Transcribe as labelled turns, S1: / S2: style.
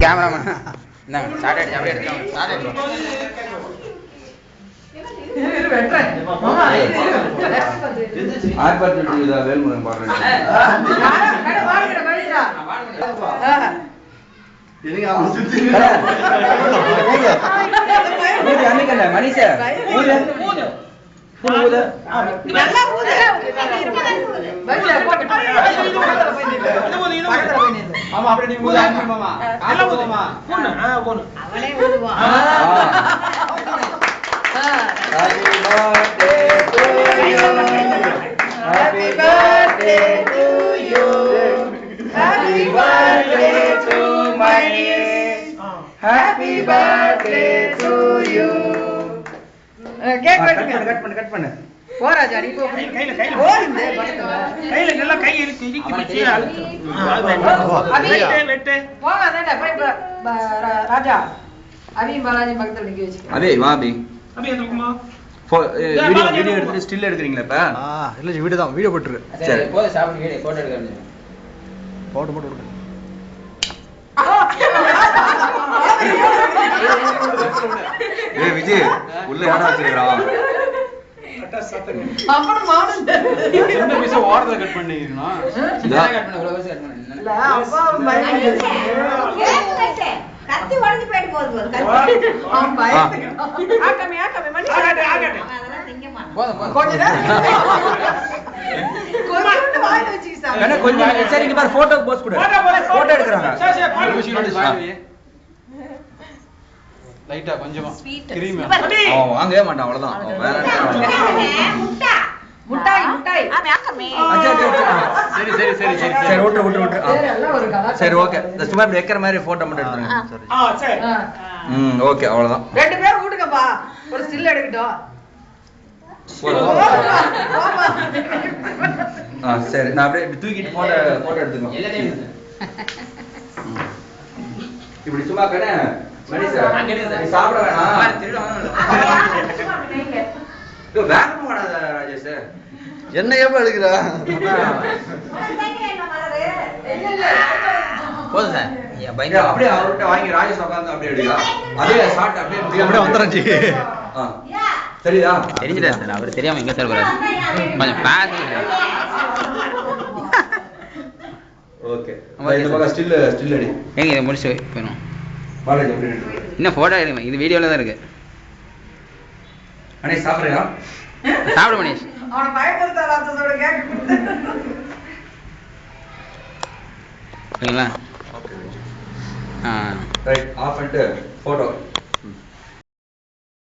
S1: Cameraman இந்தாங்க start ஆயிடுச்சு அப்படியே எடுத்துக்கோங்க ஸ்டார்ட் ஆயிடுச்சு
S2: ஆர்ப்பாட்டத்துக்கு இதா வேல்முருகன் பாடுறேன் மணிஷா ஆமா அப்படியே நீங்க மாமா Happy birthday to you. Happy birthday to you. Happy birthday to my niece. Happy birthday to you.
S1: Cake cut பண்ணு
S3: போ ராஜா நீ போ கையில கையில நல்லா கை இழுத்து பிடிச்சி அழுத்து வெட்டு போகாதடா போய் ராஜா அபி பாலாஜி பக்கத்துல நிக்க வெச்சு
S2: அபி வா அபி
S3: எதுக்குமா
S2: வீடியோ எடுத்து ஸ்டில் எடுக்கறீங்களா இப்ப
S4: இல்ல வீடியோ தான் வீடியோ போட்டுரு
S1: சரி போய் சாப்பிட்டு வீடியோ போட்டோ எடுக்கறேன்
S4: போட்டு விடு
S2: ஏய் விஜய் உள்ள யாரா வச்சிருக்கான்
S3: அப்புறம் மாடன்
S4: சின்ன பீஸ் ஓரத்துல கட் பண்ணிக்கணும்
S1: கட் பண்ணு இவ்வளவு கட் பண்ணு
S3: இல்ல அப்பா பயந்து
S5: கத்தி உடைஞ்சு போயிட்டு போகுது
S3: அவன் பயந்து ஆகமே மணி ஆகட்டும்
S5: அதெல்லாம் திங்க மாட்டான்
S1: போதும்
S3: கொஞ்ச நேரம் கொஞ்சம் வாய் வச்சு சார்
S2: கொஞ்சம் சரி இங்க பாரு போட்டோ போஸ்ட் கொடு போட்டோ எடுக்கறாங்க
S4: லைட்டா கொஞ்சமா
S5: ஸ்வீட்
S4: கிரீம்
S2: அவன் வாங்கவே மாட்டான் அவ்வளவுதான்
S3: முட்டாய்
S5: ஆகமே
S2: சரி விட்டு
S3: எல்லாம் ஒரு கலா
S2: சரி ஓகே இந்த சும்மா இப்படி வைக்கிற மாதிரி போட்டோ மட்டும் எடுத்துருங்க
S3: சரி
S2: ஓகே அவ்வளவுதான்
S3: ரெண்டு பேரும் வீட்டுக்கப்பா ஒரு ஸ்டில் எடுக்கட்டும்
S2: சரி நான் அப்படியே இப்படி தூக்கிட்டு போட்டோ எடுத்துக்கோ இப்படி சும்மா கடை மணிஷா நீ சாப்பிட வேணாம் வேகமா வாடாத ராஜேஷ் என்ன ஏப்பா எடுக்கிறா
S1: போதும் சார்
S2: அப்படியே அவர்கிட்ட வாங்கி ராஜேஷ் உட்காந்து அப்படியே எடுக்கா அதே ஷார்ட் அப்படியே வந்துடுறேன் சரியா
S1: தெரிஞ்சுட்டா சார் அவர் தெரியாம எங்க சார் வராது கொஞ்சம் பேச
S2: ஓகே இந்த பக்கம் ஸ்டில் அடி
S1: எங்க இதை முடிச்சு போயிடும்
S2: பாலாஜி அப்படியே எடுத்து
S1: இன்னும் போட்டோ எடுக்கணும் இது வீடியோல தான் இருக்கு
S2: அண்ணே சாப்பிடுறியா
S1: சாப்பிட மணிஷ்
S3: அவனை பயப்படுத்தாத கேட்க
S1: ஓகேங்களா
S2: ரைட் ஆஃப் பண்ணிட்டு போட்டோ